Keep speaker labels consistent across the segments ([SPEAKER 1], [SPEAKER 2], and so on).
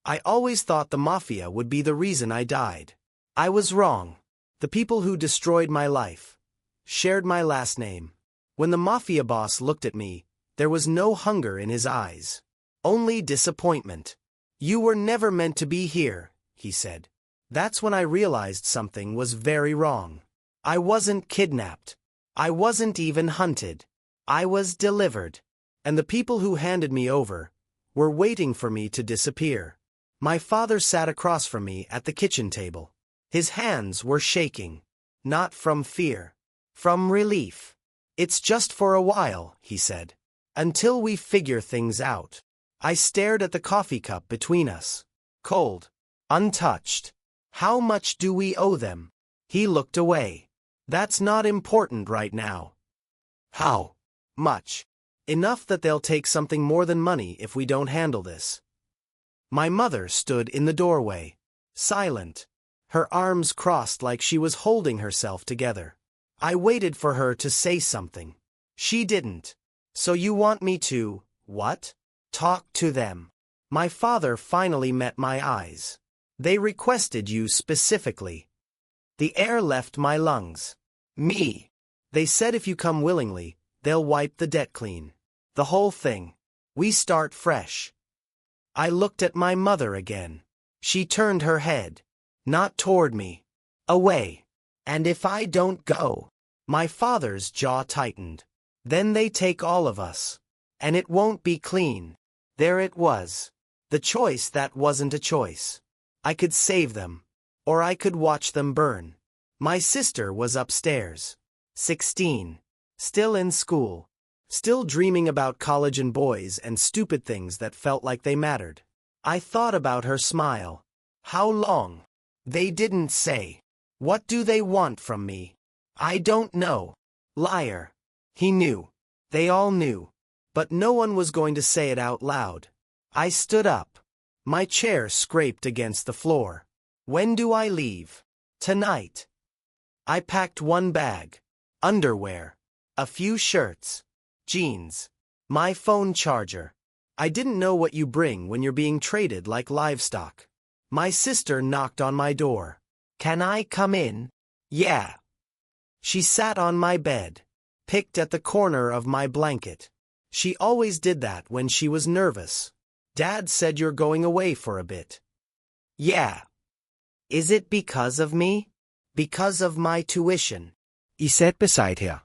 [SPEAKER 1] I always thought the Mafia would be the reason I died. I was wrong. The people who destroyed my life shared my last name. When the Mafia boss looked at me, there was no hunger in his eyes. Only disappointment. You were never meant to be here, he said. That's when I realized something was very wrong. I wasn't kidnapped. I wasn't even hunted. I was delivered. And the people who handed me over were waiting for me to disappear. My father sat across from me at the kitchen table. His hands were shaking. Not from fear. From relief. It's just for a while, he said. Until we figure things out. I stared at the coffee cup between us. Cold. Untouched. How much do we owe them? He looked away. That's not important right now. How much? Enough that they'll take something more than money if we don't handle this. My mother stood in the doorway, silent, her arms crossed like she was holding herself together. I waited for her to say something. She didn't. So you want me to, what? Talk to them. My father finally met my eyes. They requested you specifically. The air left my lungs. Me. They said if you come willingly, they'll wipe the debt clean. The whole thing. We start fresh. I looked at my mother again. She turned her head. Not toward me. Away. And if I don't go? My father's jaw tightened. Then they take all of us. And it won't be clean. There it was. The choice that wasn't a choice. I could save them. Or I could watch them burn. My sister was upstairs. 16. Still in school. Still dreaming about college and boys and stupid things that felt like they mattered. I thought about her smile. How long? They didn't say. What do they want from me? I don't know. Liar. He knew. They all knew. But no one was going to say it out loud. I stood up. My chair scraped against the floor. When do I leave? Tonight. I packed one bag. Underwear. A few shirts. Jeans. My phone charger. I didn't know what you bring when you're being traded like livestock. My sister knocked on my door. Can I come in? Yeah. She sat on my bed. Picked at the corner of my blanket. She always did that when she was nervous. Dad said you're going away for a bit. Yeah. Is it because of me? Because of my tuition? He sat beside her.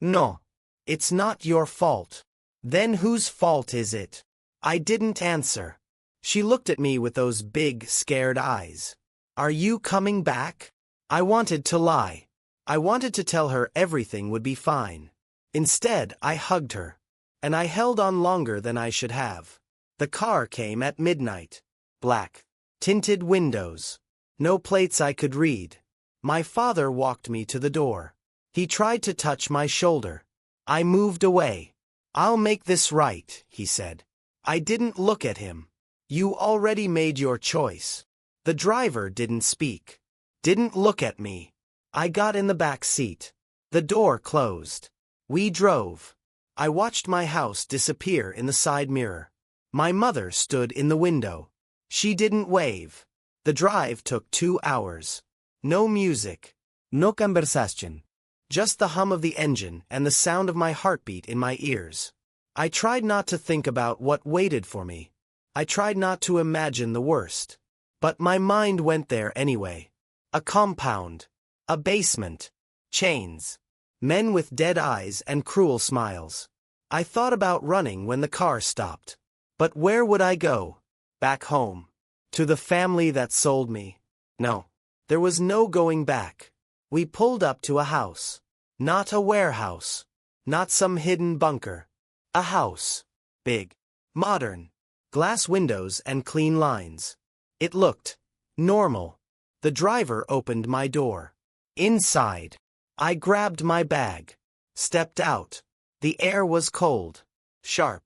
[SPEAKER 1] No. It's not your fault. Then whose fault is it? I didn't answer. She looked at me with those big, scared eyes. Are you coming back? I wanted to lie. I wanted to tell her everything would be fine. Instead, I hugged her. And I held on longer than I should have. The car came at midnight. Black. Tinted windows. No plates I could read. My father walked me to the door. He tried to touch my shoulder. I moved away. I'll make this right, he said. I didn't look at him. You already made your choice. The driver didn't speak. Didn't look at me. I got in the back seat. The door closed. We drove. I watched my house disappear in the side mirror. My mother stood in the window. She didn't wave. The drive took 2 hours. No music. No conversation. Just the hum of the engine and the sound of my heartbeat in my ears. I tried not to think about what waited for me. I tried not to imagine the worst. But my mind went there anyway. A compound. A basement. Chains. Men with dead eyes and cruel smiles. I thought about running when the car stopped. But where would I go? Back home. To the family that sold me. No. There was no going back. We pulled up to a house. Not a warehouse. Not some hidden bunker. A house. Big. Modern. Glass windows and clean lines. It looked normal. The driver opened my door. Inside. I grabbed my bag. Stepped out. The air was cold. Sharp.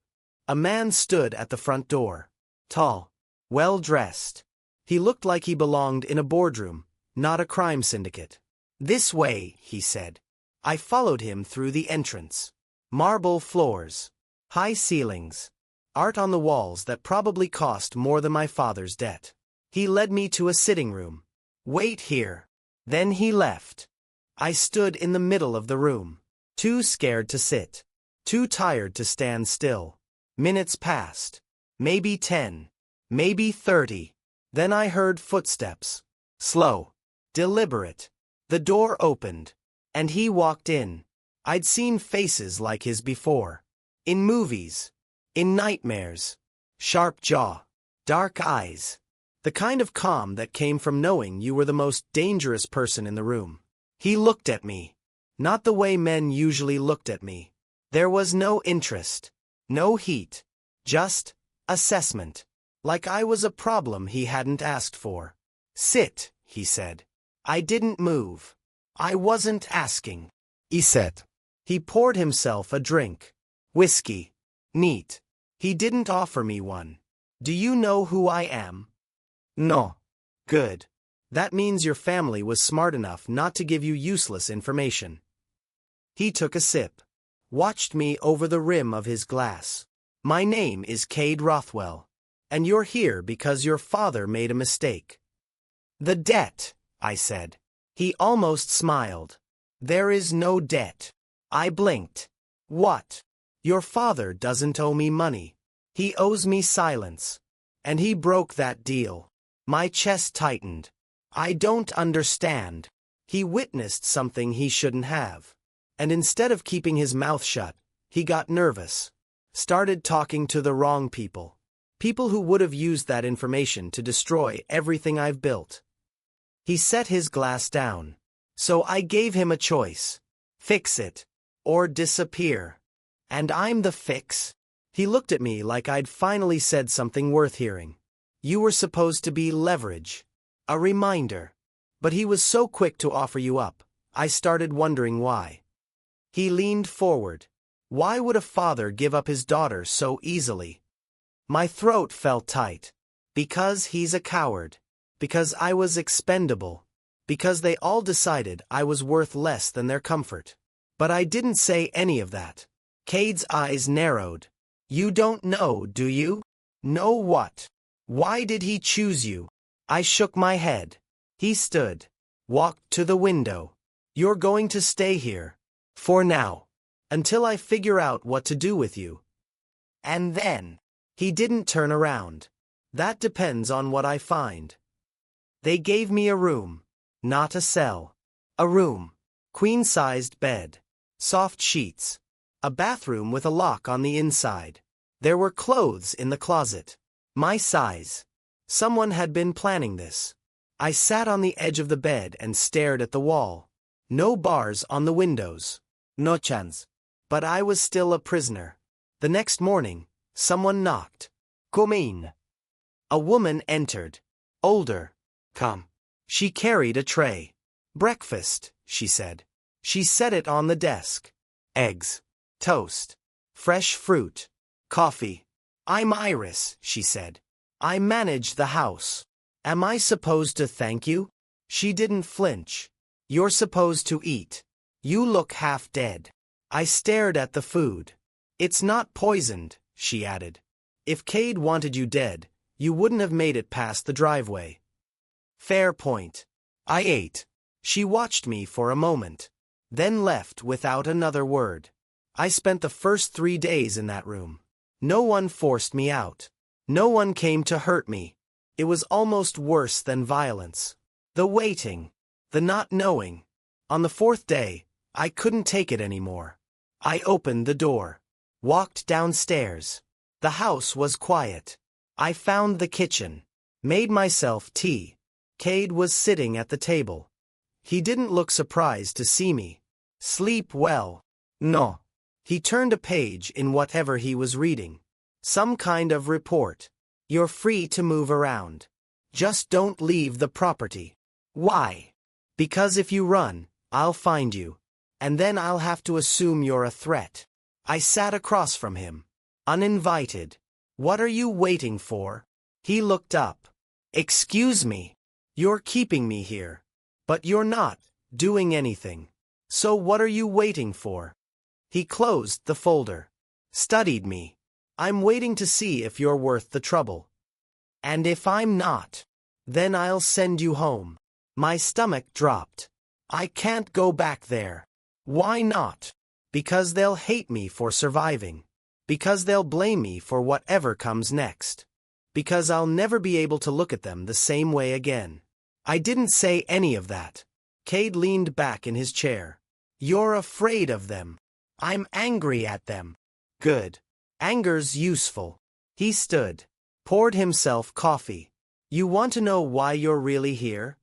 [SPEAKER 1] A man stood at the front door. Tall. Well-dressed. He looked like he belonged in a boardroom, not a crime syndicate. This way, he said. I followed him through the entrance. Marble floors. High ceilings. art on the walls that probably cost more than my father's debt. He led me to a sitting room. Wait here. Then he left. I stood in the middle of the room, too scared to sit, too tired to stand still. Minutes passed. Maybe 10. Maybe 30. Then I heard footsteps. Slow. Deliberate. The door opened. And he walked in. I'd seen faces like his before. In movies. In nightmares. Sharp jaw. Dark eyes. The kind of calm that came from knowing you were the most dangerous person in the room. He looked at me. Not the way men usually looked at me. There was no interest. No heat. Just assessment. Like I was a problem he hadn't asked for. Sit, he said. I didn't move. I wasn't asking. He said. He poured himself a drink. Whiskey. Neat. He didn't offer me one. Do you know who I am? No. Good. That means your family was smart enough not to give you useless information. He took a sip. Watched me over the rim of his glass. My name is Cade Rothwell. And you're here because your father made a mistake. The debt, I said. He almost smiled. There is no debt. I blinked. What? Your father doesn't owe me money. He owes me silence. And he broke that deal. My chest tightened. I don't understand. He witnessed something he shouldn't have. And instead of keeping his mouth shut, he got nervous. Started talking to the wrong people. People who would have used that information to destroy everything I've built. He set his glass down. So I gave him a choice. Fix it. Or disappear. And I'm the fix. He looked at me like I'd finally said something worth hearing. You were supposed to be leverage. A reminder. But he was so quick to offer you up, I started wondering why. He leaned forward. Why would a father give up his daughter so easily? My throat felt tight. Because he's a coward. Because I was expendable. Because they all decided I was worth less than their comfort. But I didn't say any of that. Cade's eyes narrowed. You don't know, do you? Know what? Why did he choose you? I shook my head. He stood. Walked to the window. You're going to stay here. For now. Until I figure out what to do with you. And then. He didn't turn around. That depends on what I find. They gave me a room. Not a cell. A room. Queen-sized bed. Soft sheets. A bathroom with a lock on the inside. There were clothes in the closet. My size. Someone had been planning this. I sat on the edge of the bed and stared at the wall. No bars on the windows. No chance. But I was still a prisoner. The next morning, someone knocked. Come in. A woman entered. Older. Come. She carried a tray. Breakfast, she said. She set it on the desk. Eggs. Toast. Fresh fruit. Coffee. I'm Iris, she said. I manage the house. Am I supposed to thank you? She didn't flinch. You're supposed to eat. You look half dead. I stared at the food. It's not poisoned, she added. If Cade wanted you dead, you wouldn't have made it past the driveway. Fair point. I ate. She watched me for a moment. Then left without another word. I spent the first 3 days in that room. No one forced me out. No one came to hurt me. It was almost worse than violence. The waiting. The not knowing. On the 4th day, I couldn't take it anymore. I opened the door. Walked downstairs. The house was quiet. I found the kitchen. Made myself tea. Cade was sitting at the table. He didn't look surprised to see me. Sleep well. No. He turned a page in whatever he was reading. Some kind of report. You're free to move around. Just don't leave the property. Why? Because if you run, I'll find you. And then I'll have to assume you're a threat. I sat across from him. Uninvited. What are you waiting for? He looked up. Excuse me. You're keeping me here. But you're not doing anything. So what are you waiting for? He closed the folder. Studied me. I'm waiting to see if you're worth the trouble. And if I'm not, then I'll send you home. My stomach dropped. I can't go back there. Why not? Because they'll hate me for surviving. Because they'll blame me for whatever comes next. Because I'll never be able to look at them the same way again. I didn't say any of that. Cade leaned back in his chair. You're afraid of them. I'm angry at them. Good. Anger's useful. He stood, poured himself coffee. You want to know why you're really here?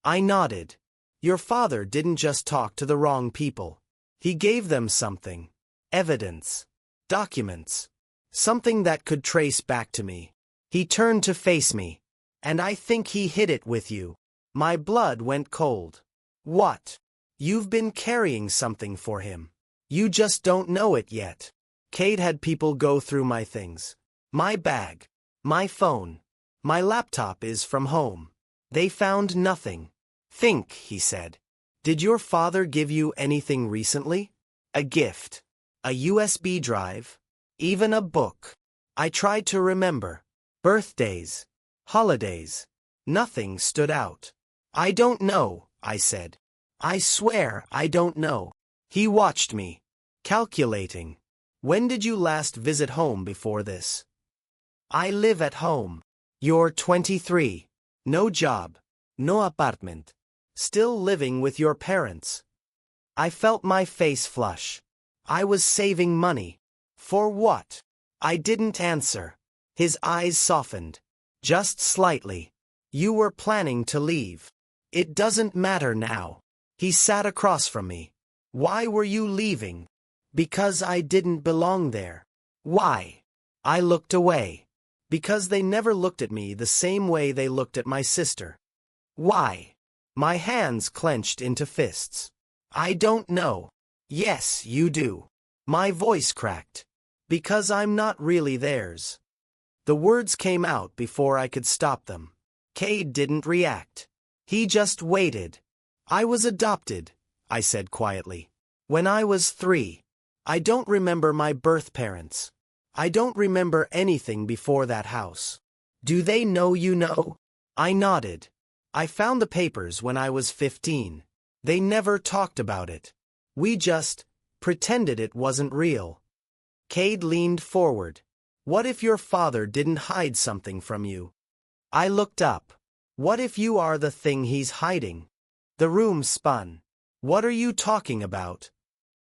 [SPEAKER 1] I nodded. Your father didn't just talk to the wrong people. He gave them something. Evidence. Documents. Something that could trace back to me. He turned to face me. And I think he hid it with you. My blood went cold. What? You've been carrying something for him. You just don't know it yet. Cade had people go through my things. My bag. My phone. My laptop is from home. They found nothing. Think, he said. Did your father give you anything recently? A gift. A USB drive. Even a book. I tried to remember. Birthdays. Holidays. Nothing stood out. I don't know, I said. I swear I don't know. He watched me. Calculating. When did you last visit home before this? I live at home. You're 23. No job. No apartment. Still living with your parents. I felt my face flush. I was saving money. For what? I didn't answer. His eyes softened. Just slightly. You were planning to leave. It doesn't matter now. He sat across from me. Why were you leaving? Because I didn't belong there. Why? I looked away. Because they never looked at me the same way they looked at my sister. Why? My hands clenched into fists. I don't know. Yes, you do. My voice cracked. Because I'm not really theirs. The words came out before I could stop them. Cade didn't react. He just waited. I was adopted, I said quietly. When I was 3. I don't remember my birth parents. I don't remember anything before that house. Do they know you know? I nodded. I found the papers when I was 15. They never talked about it. We just pretended it wasn't real. Cade leaned forward. What if your father didn't hide something from you? I looked up. What if you are the thing he's hiding? The room spun. What are you talking about?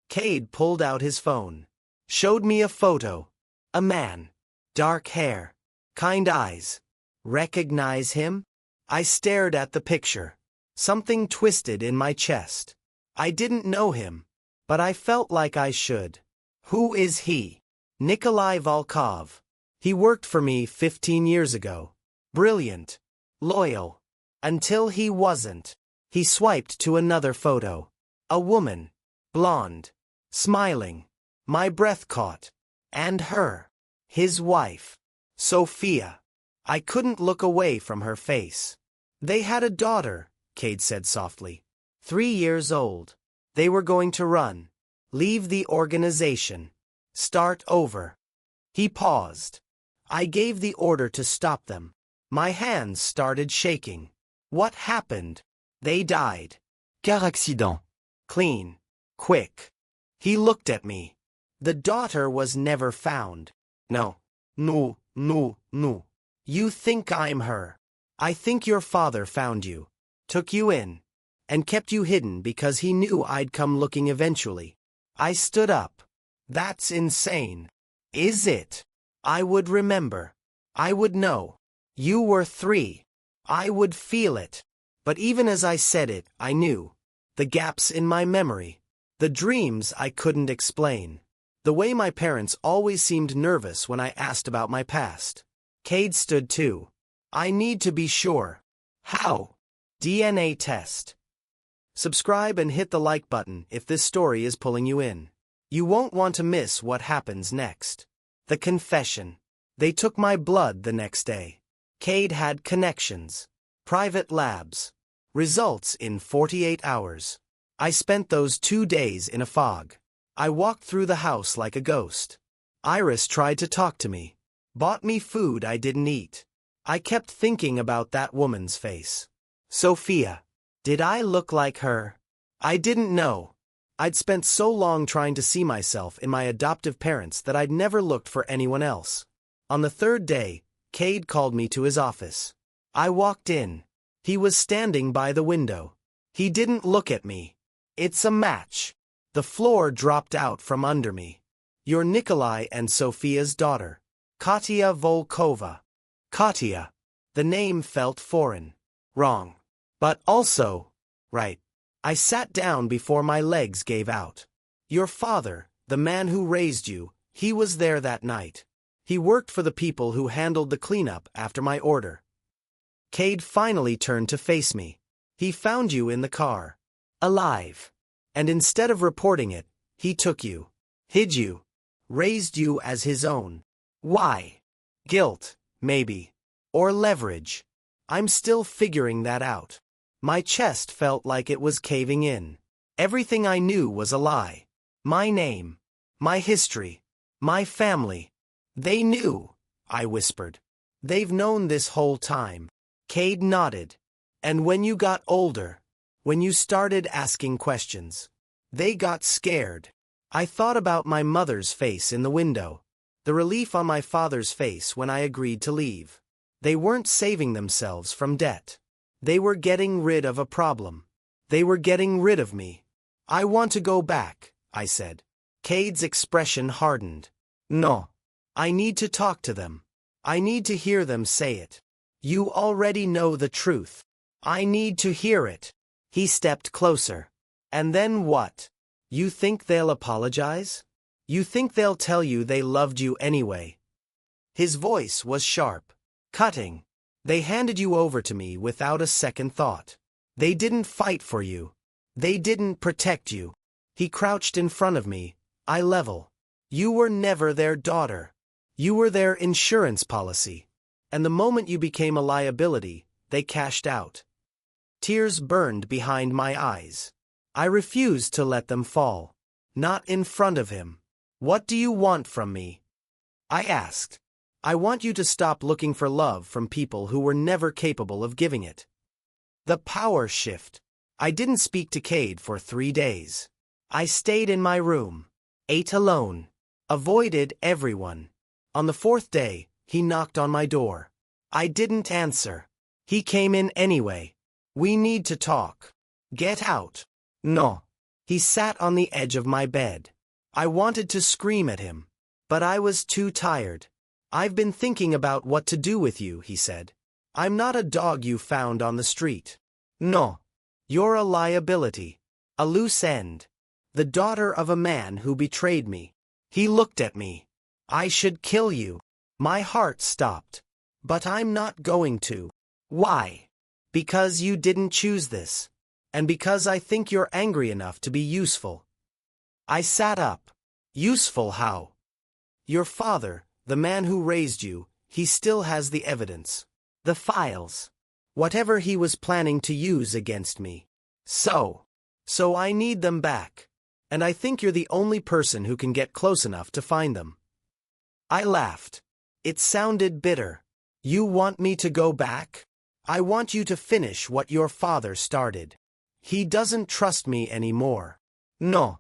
[SPEAKER 1] Cade pulled out his phone. Showed me a photo. A man. Dark hair. Kind eyes. Recognize him? I stared at the picture. Something twisted in my chest. I didn't know him, but I felt like I should. Who is he? Nikolai Volkov. He worked for me 15 years ago. Brilliant. Loyal. Until he wasn't. He swiped to another photo. A woman. Blonde. Smiling. My breath caught. And her. His wife. Sophia. I couldn't look away from her face. They had a daughter, Cade said softly. 3 years old. They were going to run. Leave the organization. Start over. He paused. I gave the order to stop them. My hands started shaking. What happened? They died.
[SPEAKER 2] Car accident.
[SPEAKER 1] Clean. Quick. He looked at me. The daughter was never found. No. No. You think I'm her. I think your father found you. Took you in. And kept you hidden because he knew I'd come looking eventually. I stood up. That's insane. Is it? I would remember. I would know. You were 3. I would feel it. But even as I said it, I knew. The gaps in my memory. The dreams I couldn't explain. The way my parents always seemed nervous when I asked about my past. Cade stood too. I need to be sure. How? DNA test. Subscribe and hit the like button if this story is pulling you in. You won't want to miss what happens next. The confession. They took my blood the next day. Cade had connections. Private labs. Results in 48 hours. I spent those 2 days in a fog. I walked through the house like a ghost. Iris tried to talk to me. Bought me food I didn't eat. I kept thinking about that woman's face. Sophia. Did I look like her? I didn't know. I'd spent so long trying to see myself in my adoptive parents that I'd never looked for anyone else. On the third day, Cade called me to his office. I walked in. He was standing by the window. He didn't look at me. It's a match. The floor dropped out from under me. You're Nikolai and Sophia's daughter, Katya Volkova. Katya. The name felt foreign. Wrong. But also, right. I sat down before my legs gave out. Your father, the man who raised you, he was there that night. He worked for the people who handled the cleanup after my order. Cade finally turned to face me. He found you in the car. Alive. And instead of reporting it, he took you. Hid you. Raised you as his own. Why? Guilt, maybe. Or leverage. I'm still figuring that out. My chest felt like it was caving in. Everything I knew was a lie. My name. My history. My family. They knew, I whispered. They've known this whole time. Cade nodded. And when you got older, when you started asking questions, they got scared. I thought about my mother's face in the window, the relief on my father's face when I agreed to leave. They weren't saving themselves from debt. They were getting rid of a problem. They were getting rid of me. I want to go back, I said. Cade's expression hardened. No. I need to talk to them. I need to hear them say it. You already know the truth. I need to hear it. He stepped closer. And then what? You think they'll apologize? You think they'll tell you they loved you anyway? His voice was sharp, cutting. They handed you over to me without a second thought. They didn't fight for you. They didn't protect you. He crouched in front of me, eye level. You were never their daughter. You were their insurance policy. And the moment you became a liability, they cashed out. Tears burned behind my eyes. I refused to let them fall. Not in front of him. What do you want from me? I asked. I want you to stop looking for love from people who were never capable of giving it. The power shift. I didn't speak to Cade for 3 days. I stayed in my room. Ate alone. Avoided everyone. On the 4th day, he knocked on my door. I didn't answer. He came in anyway. We need to talk. Get out. No. He sat on the edge of my bed. I wanted to scream at him. But I was too tired. I've been thinking about what to do with you, he said. I'm not a dog you found on the street. No. You're a liability. A loose end. The daughter of a man who betrayed me. He looked at me. I should kill you. My heart stopped. But I'm not going to. Why? Because you didn't choose this. And because I think you're angry enough to be useful. I sat up. Useful how? Your father, the man who raised you, he still has the evidence. The files. Whatever he was planning to use against me. So I need them back. And I think you're the only person who can get close enough to find them. I laughed. It sounded bitter. You want me to go back? I want you to finish what your father started. He doesn't trust me anymore. No.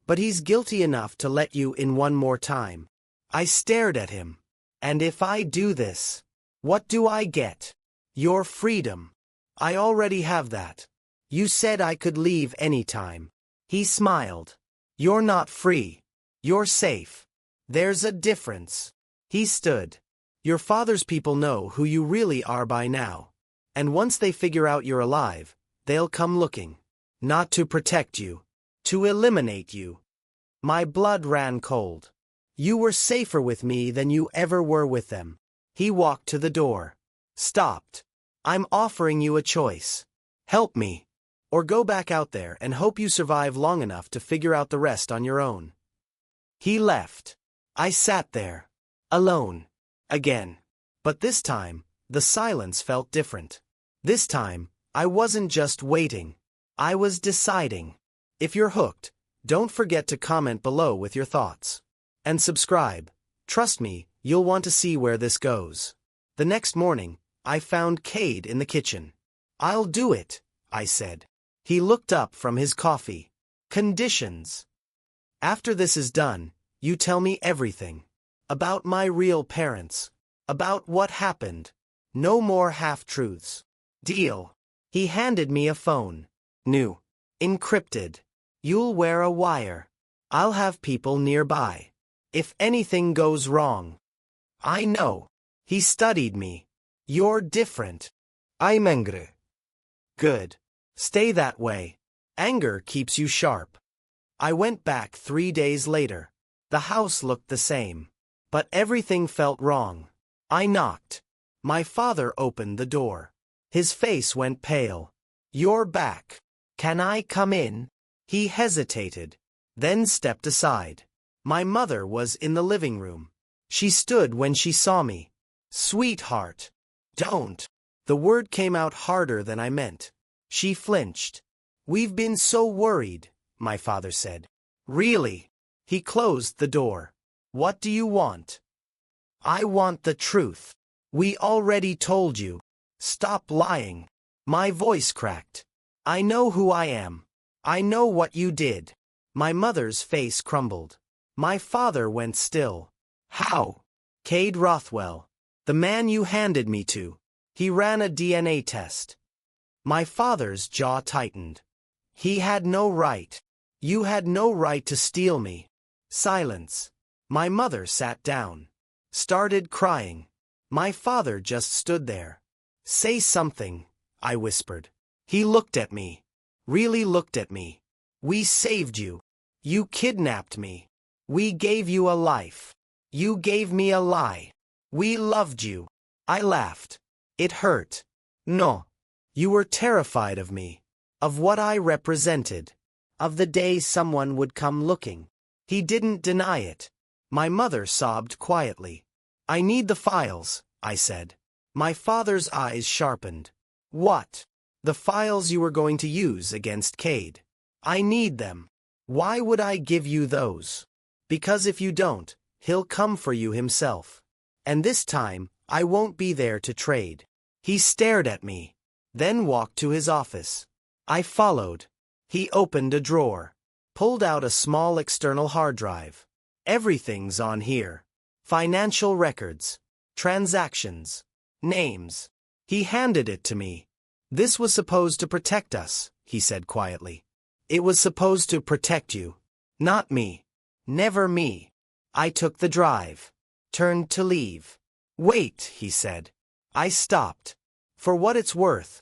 [SPEAKER 1] But he's guilty enough to let you in one more time. I stared at him. And if I do this, what do I get? Your freedom. I already have that. You said I could leave anytime. He smiled. You're not free. You're safe. There's a difference. He stood. Your father's people know who you really are by now. And once they figure out you're alive, they'll come looking. Not to protect you. To eliminate you. My blood ran cold. You were safer with me than you ever were with them. He walked to the door. Stopped. I'm offering you a choice. Help me. Or go back out there and hope you survive long enough to figure out the rest on your own. He left. I sat there. Alone. Again. But this time, the silence felt different. This time, I wasn't just waiting. I was deciding. If you're hooked, don't forget to comment below with your thoughts. And subscribe, Trust me, you'll want to see where this goes. The next morning, I found Cade in the kitchen. I'll do it, I said. He looked up from his coffee. Conditions. After this is done, you tell me everything. About my real parents. About what happened. No more half-truths. Deal. He handed me a phone. New. Encrypted. You'll wear a wire. I'll have people nearby. If anything goes wrong. I know. He studied me. You're different. I'm angry. Good. Stay that way. Anger keeps you sharp. I went back 3 days later. The house looked the same. But everything felt wrong. I knocked. My father opened the door. His face went pale. You're back. Can I come in? He hesitated, then stepped aside. My mother was in the living room. She stood when she saw me. Sweetheart. Don't. The word came out harder than I meant. She flinched. We've been so worried, my father said. Really? He closed the door. What do you want? I want the truth. We already told you. Stop lying. My voice cracked. I know who I am. I know what you did. My mother's face crumbled. My father went still. How? Cade Rothwell. The man you handed me to. He ran a DNA test. My father's jaw tightened. He had no right. You had no right to steal me. Silence. My mother sat down. Started crying. My father just stood there. Say something, I whispered. He looked at me. Really looked at me. We saved you. You kidnapped me. We gave you a life. You gave me a lie. We loved you. I laughed. It hurt. No. You were terrified of me. Of what I represented. Of the day someone would come looking. He didn't deny it. My mother sobbed quietly. I need the files, I said. My father's eyes sharpened. What? The files you were going to use against Cade. I need them. Why would I give you those? Because if you don't, he'll come for you himself. And this time, I won't be there to trade. He stared at me, then walked to his office. I followed. He opened a drawer, pulled out a small external hard drive. Everything's on here. Financial records, transactions, names. He handed it to me. This was supposed to protect us, he said quietly. It was supposed to protect you. Not me. Never me. I took the drive. Turned to leave. Wait, he said. I stopped. For what it's worth.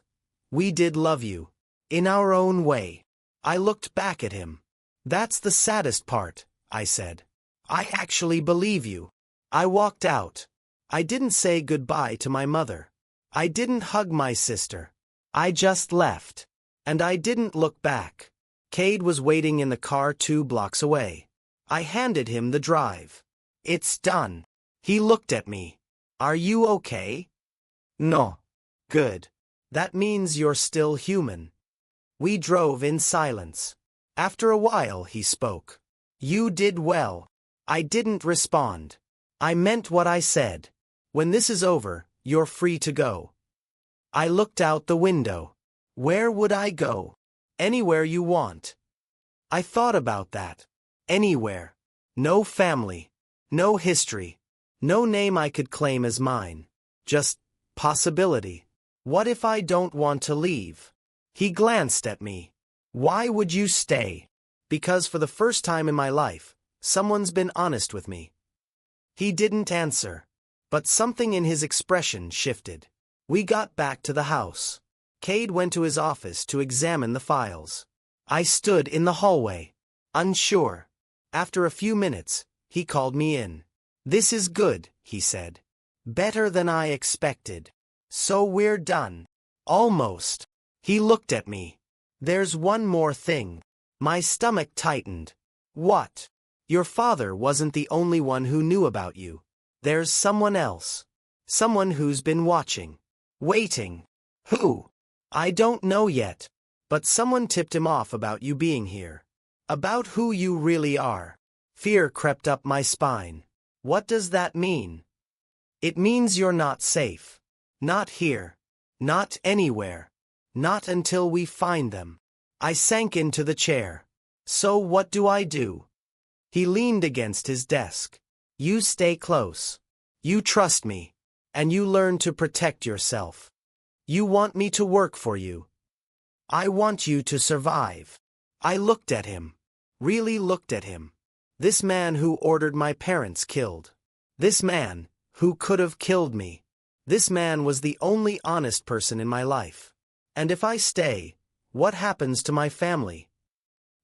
[SPEAKER 1] We did love you. In our own way. I looked back at him. That's the saddest part, I said. I actually believe you. I walked out. I didn't say goodbye to my mother. I didn't hug my sister. I just left. And I didn't look back. Cade was waiting in the car 2 blocks away. I handed him the drive. It's done. He looked at me. Are you okay? No. Good. That means you're still human. We drove in silence. After a while he spoke. You did well. I didn't respond. I meant what I said. When this is over, you're free to go. I looked out the window. Where would I go? Anywhere you want. I thought about that. Anywhere. No family. No history. No name I could claim as mine. Just possibility. What if I don't want to leave? He glanced at me. Why would you stay? Because for the first time in my life, someone's been honest with me. He didn't answer. But something in his expression shifted. We got back to the house. Cade went to his office to examine the files. I stood in the hallway, unsure. After a few minutes, he called me in. This is good, he said. Better than I expected. So we're done. Almost. He looked at me. There's one more thing. My stomach tightened. What? Your father wasn't the only one who knew about you. There's someone else. Someone who's been watching. Waiting. Who? I don't know yet. But someone tipped him off about you being here. About who you really are. Fear crept up my spine. What does that mean? It means you're not safe. Not here. Not anywhere. Not until we find them. I sank into the chair. So what do I do? He leaned against his desk. You stay close. You trust me. And you learn to protect yourself. You want me to work for you. I want you to survive. I looked at him. Really looked at him. This man who ordered my parents killed. This man, who could have killed me. This man was the only honest person in my life. And if I stay, what happens to my family?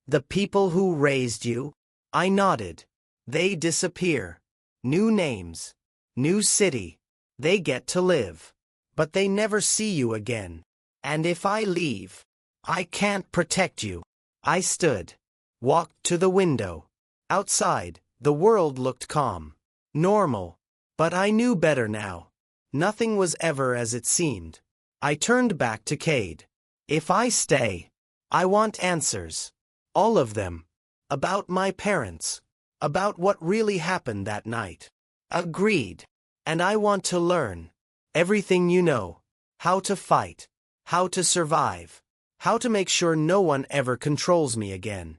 [SPEAKER 1] The people who raised you? I nodded. They disappear. New names. New city. They get to live. But they never see you again. And if I leave, I can't protect you. I stood. Walked to the window. Outside, the world looked calm. Normal. But I knew better now. Nothing was ever as it seemed. I turned back to Cade. If I stay, I want answers. All of them. About my parents. About what really happened that night. Agreed. And I want to learn. Everything you know. How to fight. How to survive. How to make sure no one ever controls me again.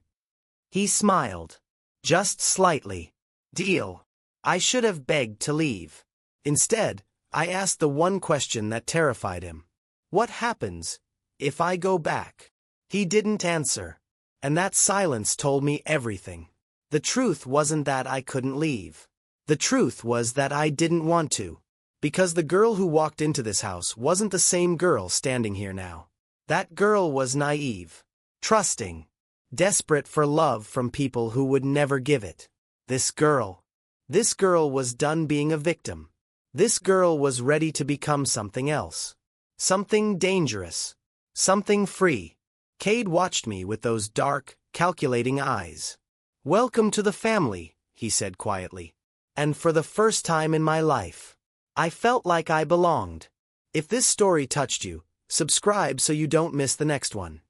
[SPEAKER 1] He smiled. Just slightly. Deal. I should have begged to leave. Instead, I asked the one question that terrified him. What happens if I go back? He didn't answer. And that silence told me everything. The truth wasn't that I couldn't leave. The truth was that I didn't want to. Because the girl who walked into this house wasn't the same girl standing here now. That girl was naive. Trusting. Desperate for love from people who would never give it. This girl was done being a victim. This girl was ready to become something else. Something dangerous. Something free. Cade watched me with those dark, calculating eyes. Welcome to the family, he said quietly. And for the first time in my life, I felt like I belonged. If this story touched you, subscribe so you don't miss the next one.